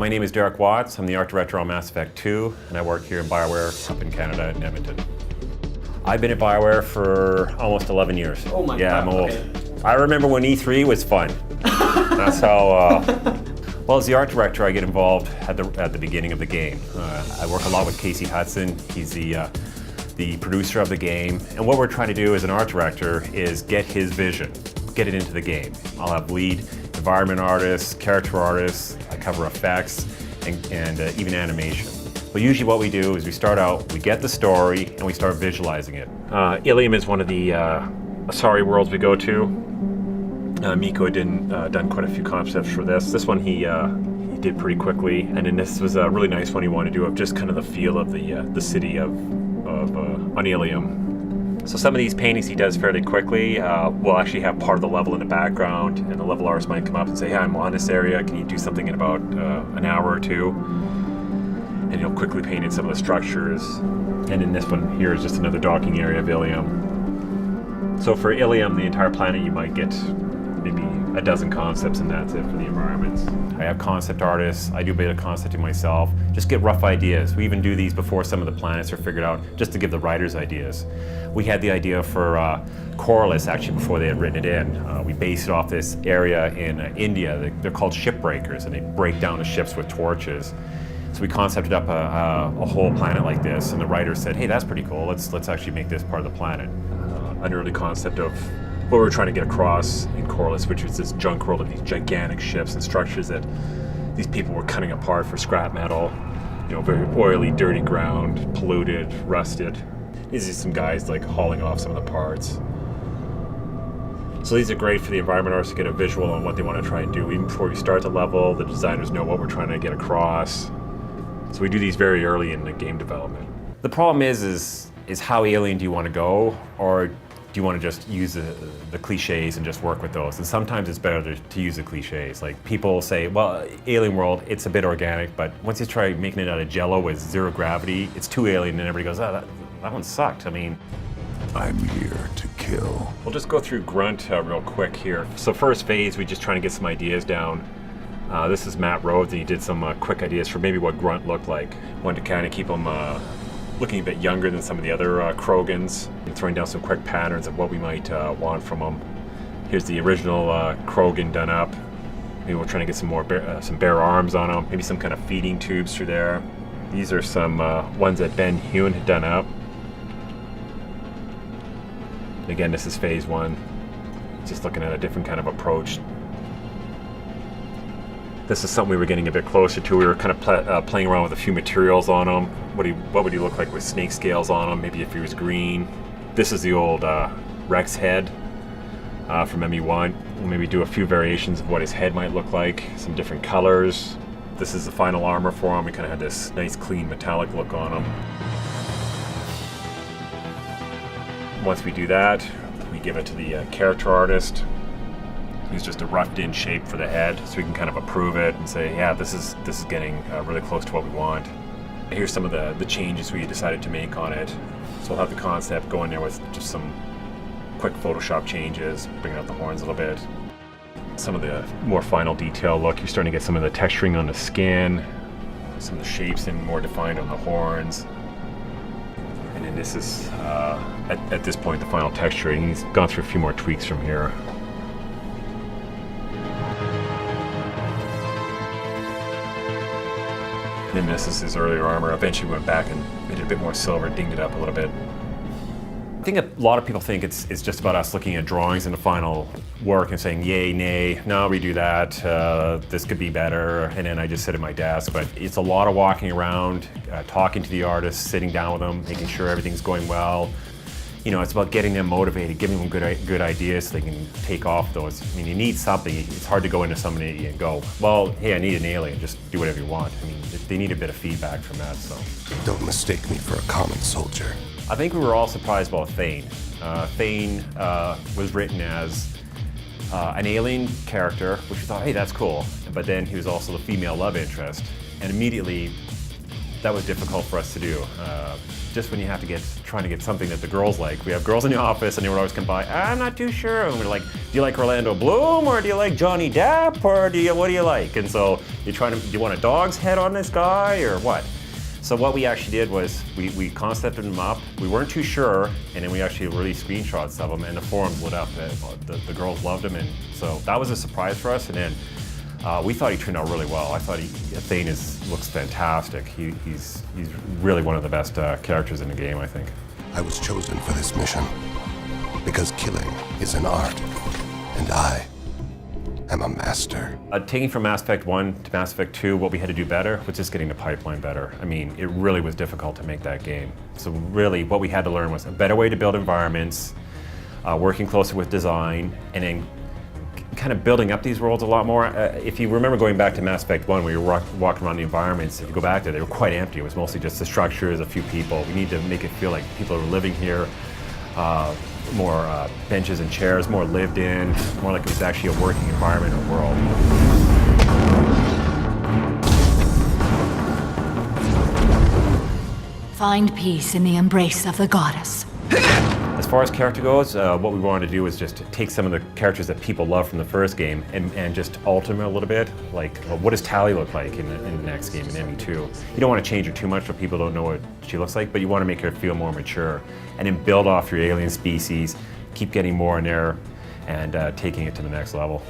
My name is Derek Watts. I'm the art director on Mass Effect 2, and I work here in BioWare up in Canada in Edmonton. I've been at BioWare for almost 11 years. Oh my yeah, God. I'm old. Okay. I remember when E3 was fun. That's how, well, as the art director, I get involved at the beginning of the game. I work a lot with Casey Hudson. He's the producer of the game. And what we're trying to do as an art director is get his vision, get it into the game. I'll have lead environment artists, character artists, I cover effects, and even animation. But usually what we do is we start out, we get the story, and we start visualizing it. Ilium is one of the Asari worlds we go to. Miko had done quite a few concepts for this. This one he did pretty quickly, and then this was a really nice one he wanted to do of just kind of the feel of the city of on Ilium. So some of these paintings he does fairly quickly. We'll actually have part of the level in the background, and the level artist might come up and say, "Hey, I'm on this area. Can you do something in about an hour or two?" And he'll quickly paint in some of the structures. And in this one here is just another docking area of Ilium. So for Ilium, the entire planet, you might get maybe a dozen concepts, and that's it for the environments. I have concept artists. I do a bit of concepting myself. Just get rough ideas. We even do these before some of the planets are figured out, just to give the writers ideas. We had the idea for Corliss actually before they had written it in. We based it off this area in India. They're called shipbreakers, and they break down the ships with torches. So we concepted up a whole planet like this, and the writer said, "Hey, that's pretty cool. Let's actually make this part of the planet." An early concept of what we were trying to get across in Corliss, which was this junk world of these gigantic ships and structures that these people were cutting apart for scrap metal. You know, very oily, dirty ground, polluted, rusted. These are some guys like hauling off some of the parts. So these are great for the environment artists to get a visual on what they want to try and do. Even before we start the level, the designers know what we're trying to get across. So we do these very early in the game development. The problem is how alien do you want to go, or do you want to just use the cliches and just work with those? And sometimes it's better to use the cliches. Like people say, well, alien world, it's a bit organic, but once you try making it out of jello with zero gravity, it's too alien, and everybody goes, oh, that one sucked. I mean, I'm here to kill. We'll just go through Grunt real quick here. So first phase, we just trying to get some ideas down. This is Matt Rhodes, and he did some quick ideas for maybe what Grunt looked like. Wanted to kind of keep him looking a bit younger than some of the other Krogans, and throwing down some quick patterns of what we might want from them. Here's the original Krogan done up. Maybe we're trying to get some more some bare arms on them, maybe some kind of feeding tubes through there. These are some ones that Ben Hewn had done up. And again, this is phase one, just looking at a different kind of approach. This is something we were getting a bit closer to. We were kind of playing around with a few materials on him. What would he look like with snake scales on him? Maybe if he was green. This is the old Rex head from ME1. We'll maybe do a few variations of what his head might look like, some different colors. This is the final armor for him. We kind of had this nice, clean, metallic look on him. Once we do that, we give it to the character artist. Use just a roughed in shape for the head, so we can kind of approve it and say, yeah, this is getting really close to what we want. Here's some of the changes we decided to make on it. So we'll have the concept go in there with just some quick Photoshop changes, bringing out the horns a little bit. Some of the more final detail look, you're starting to get some of the texturing on the skin, some of the shapes and more defined on the horns. And then this is, at this point, the final texturing. He's gone through a few more tweaks from here. Then this is his earlier armor. Eventually went back and made it a bit more silver, dinged it up a little bit. I think a lot of people think it's just about us looking at drawings in the final work and saying, yay, nay, no, redo that, this could be better, and then I just sit at my desk. But it's a lot of walking around, talking to the artists, sitting down with them, making sure everything's going well. You know, it's about getting them motivated, giving them good ideas so they can take off those. I mean, you need something. It's hard to go into somebody and go, well, hey, I need an alien, just do whatever you want. I mean, they need a bit of feedback from that, so. Don't mistake me for a common soldier. I think we were all surprised about Thane. Thane was written as an alien character, which we thought, hey, that's cool. But then he was also the female love interest. And immediately, that was difficult for us to do. Just when you have to trying to get something that the girls like. We have girls in the office and they would always come by, I'm not too sure. And we're like, do you like Orlando Bloom or do you like Johnny Depp or what do you like? And so do you want a dog's head on this guy or what? So what we actually did was we concepted them up. We weren't too sure, and then we actually released screenshots of them, and the forums lit up. The girls loved them, and so that was a surprise for us. And then we thought he turned out really well. I thought Thane looks fantastic. He's really one of the best characters in the game, I think. I was chosen for this mission because killing is an art, and I am a master. Taking from Mass Effect 1 to Mass Effect 2, what we had to do better was just getting the pipeline better. I mean, it really was difficult to make that game. So really, what we had to learn was a better way to build environments, working closer with design, and then kind of building up these worlds a lot more. If you remember going back to Mass Effect 1, where you were walking around the environments, if you go back there, they were quite empty. It was mostly just the structures, a few people. We need to make it feel like people are living here. More benches and chairs, more lived in, more like it was actually a working environment or world. Find peace in the embrace of the goddess. As far as character goes, what we wanted to do was just to take some of the characters that people love from the first game and just alter them a little bit. Like, what does Tali look like in the next game, in ME2? You don't want to change her too much so people don't know what she looks like, but you want to make her feel more mature. And then build off your alien species, keep getting more in there, and taking it to the next level.